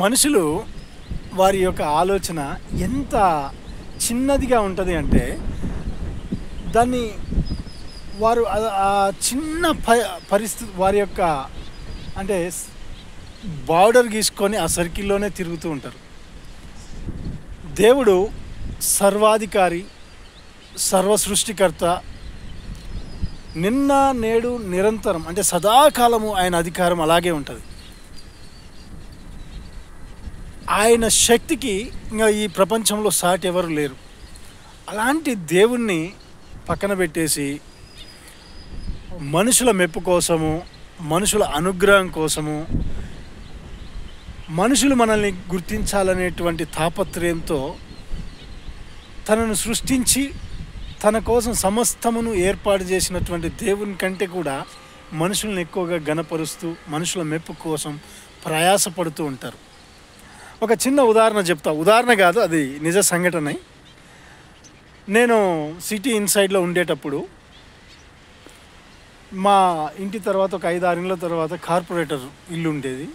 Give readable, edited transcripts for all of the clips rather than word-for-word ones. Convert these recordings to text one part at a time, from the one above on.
మనుషులు వారి యొక్క ఆలోచన ఎంత చిన్నదిగా ఉంటుంది అంటే దాన్ని వారు ఆ చిన్న పరిస్థితి వారి యొక్క అంటే బార్డర్ గీసుకొని ఆ సర్కిల్లోనే తిరుగుతూ ఉంటారు. దేవుడు సర్వాధికారి, సర్వ సృష్టికర్త, నిన్న నేడు నిరంతరం అంటే సదాకాలము ఆయన అధికారం అలాగే ఉంటుంది. ఆయన శక్తికి ఇంకా ఈ ప్రపంచంలో సాటి ఎవరు లేరు. అలాంటి దేవుణ్ణి పక్కన పెట్టేసి మనుషుల మెప్పు కోసము, మనుషుల అనుగ్రహం కోసము, మనుషులు మనల్ని గుర్తించాలనేటువంటి తాపత్రయంతో తనను సృష్టించి తన కోసం సమస్తమును ఏర్పాటు చేసినటువంటి దేవుని కంటే కూడా మనుషులను ఎక్కువగా ఘనపరుస్తూ మనుషుల మెప్పు కోసం ప్రయాసపడుతూ ఉంటారు. ఒక చిన్న ఉదాహరణ చెప్తా. ఉదాహరణ కాదు, అది నిజ సంఘటన. నేను సిటీ ఇన్సైడ్లో ఉండేటప్పుడు మా ఇంటి తర్వాత ఒక 5-6 ఇళ్ళ తర్వాత కార్పొరేటర్ ఇల్లు ఉండేది.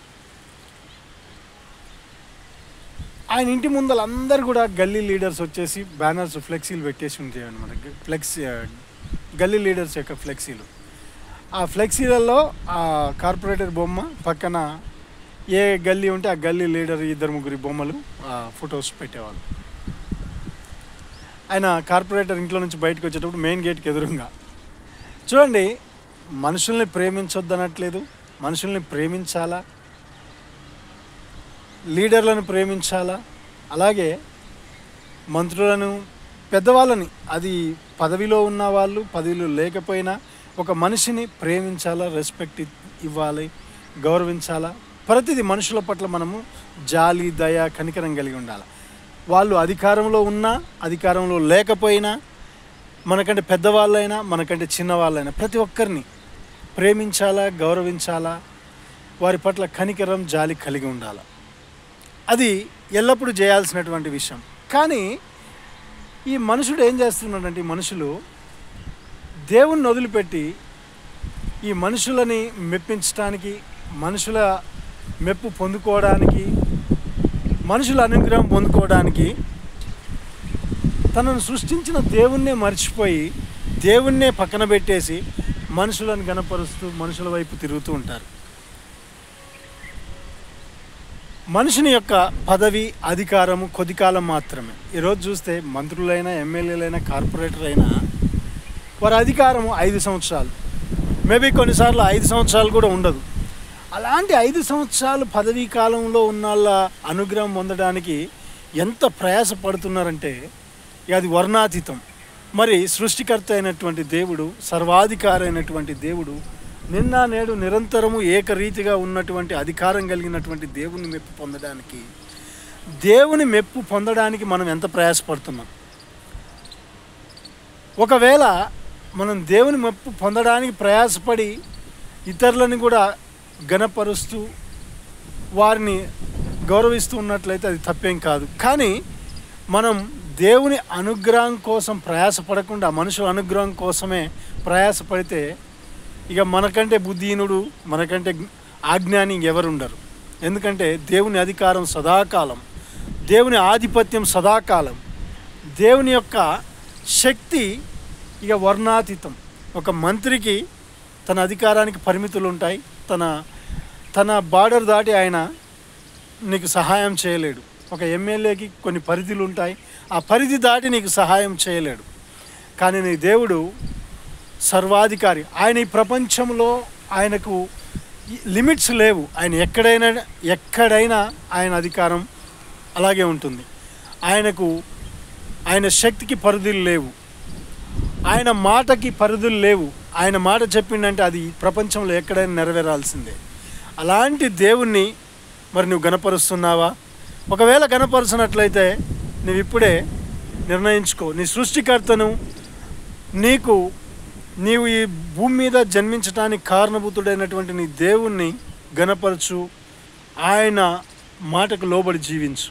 ఆయన ఇంటి ముందర అందరు కూడా గల్లీ లీడర్స్ వచ్చేసి బ్యానర్స్, ఫ్లెక్సీలు పెట్టేసి ఉండేవి అనమాట. గల్లీ లీడర్స్ యొక్క ఫ్లెక్సీలు. ఆ ఫ్లెక్సీలలో ఆ కార్పొరేటర్ బొమ్మ పక్కన ఏ గల్లీ ఉంటే ఆ గల్లీ లీడర్ 2-3 బొమ్మలు ఫొటోస్ పెట్టేవాళ్ళు. ఆయన కార్పొరేటర్ ఇంట్లో నుంచి బయటకు వచ్చేటప్పుడు మెయిన్ గేట్కి ఎదురుగా చూడండి, మనుషుల్ని ప్రేమించొద్దనట్లేదు, మనుషుల్ని ప్రేమించాలా, లీడర్లను ప్రేమించాలా, అలాగే మంత్రులను, పెద్దవాళ్ళని, అది పదవిలో ఉన్న వాళ్ళు, పదవిలో లేకపోయినా ఒక మనిషిని ప్రేమించాలా, రెస్పెక్ట్ ఇవ్వాలి, గౌరవించాలా. ప్రతిదీ మనుషుల పట్ల మనము జాలి, దయ, కనికరం కలిగి ఉండాలి. వాళ్ళు అధికారంలో ఉన్నా, అధికారంలో లేకపోయినా, మనకంటే పెద్దవాళ్ళైనా, మనకంటే చిన్నవాళ్ళైనా ప్రతి ఒక్కరిని ప్రేమించాలా, గౌరవించాలా, వారి పట్ల కనికరం, జాలి కలిగి ఉండాలి. అది ఎల్లప్పుడూ చేయాల్సినటువంటి విషయం. కానీ ఈ మనుషుడు ఏం చేస్తున్నాడంటే, ఈ మనుషులు దేవుణ్ణి వదిలిపెట్టి ఈ మనుషులని మెప్పించడానికి, మనుషుల మెప్పు పొందుకోవడానికి, మనుషుల అనుగ్రహం పొందుకోవడానికి తనను సృష్టించిన దేవుణ్ణే మర్చిపోయి దేవుణ్ణే పక్కన పెట్టేసి మనుషులను గణపరుస్తూ మనుషుల వైపు తిరుగుతూ ఉంటారు. మనుషుని యొక్క పదవి, అధికారము కొద్ది కాలం మాత్రమే. ఈరోజు చూస్తే మంత్రులైనా, ఎమ్మెల్యేలైనా, కార్పొరేటర్ అయినా వారి అధికారము 5 సంవత్సరాలు, మేబీ కొన్నిసార్లు 5 సంవత్సరాలు కూడా ఉండదు. అలాంటి 5 సంవత్సరాలు పదవీ కాలంలో ఉన్న వాళ్ళ అనుగ్రహం పొందడానికి ఎంత ప్రయాసపడుతున్నారంటే అది వర్ణాతీతం. మరి సృష్టికర్త అయినటువంటి దేవుడు, సర్వాధికారి అయినటువంటి దేవుడు, నిన్న నేడు నిరంతరము ఏకరీతిగా ఉన్నటువంటి అధికారం కలిగినటువంటి దేవుని మెప్పు పొందడానికి, దేవుని మెప్పు పొందడానికి మనం ఎంత ప్రయాసపడుతున్నాం. ఒకవేళ మనం దేవుని మెప్పు పొందడానికి ప్రయాసపడి ఇతరులను కూడా ఘనపరుస్తూ వారిని గౌరవిస్తూ ఉన్నట్లయితే అది తప్పేం కాదు. కానీ మనం దేవుని అనుగ్రహం కోసం ప్రయాసపడకుండా మనుషుల అనుగ్రహం కోసమే ప్రయాసపడితే ఇక మనకంటే బుద్ధిహీనుడు, మనకంటే ఆజ్ఞాని ఎవరుండరు. ఎందుకంటే దేవుని అధికారం సదాకాలం, దేవుని ఆధిపత్యం సదాకాలం, దేవుని యొక్క శక్తి ఇక వర్ణాతీతం. ఒక మంత్రికి తన అధికారానికి పరిమితులు ఉంటాయి. తన బార్డర్ దాటి ఆయన నీకు సహాయం చేయలేడు. ఒక ఎమ్మెల్యేకి కొన్ని పరిధులు ఉంటాయి, ఆ పరిధి దాటి నీకు సహాయం చేయలేడు. కానీ నీ దేవుడు సర్వాధికారి. ఆయన ఈ ప్రపంచంలో ఆయనకు లిమిట్స్ లేవు. ఆయన ఎక్కడైనా ఆయన అధికారం అలాగే ఉంటుంది. ఆయన శక్తికి పరిధులు లేవు, ఆయన మాటకి పరిధులు లేవు. ఆయన మాట చెప్పిండంటే అది ప్రపంచంలో ఎక్కడైనా నెరవేరాల్సిందే. అలాంటి దేవుణ్ణి మరి నువ్వు గణపరుస్తున్నావా? ఒకవేళ గణపరుచినట్లయితే నువ్వు ఇప్పుడే నిర్ణయించుకో. నీ సృష్టికర్తను, నీవు ఈ భూమి మీద జన్మించడానికి కారణభూతుడైనటువంటి నీ దేవుణ్ణి గణపరచు. ఆయన మాటకు లోబడి జీవించు.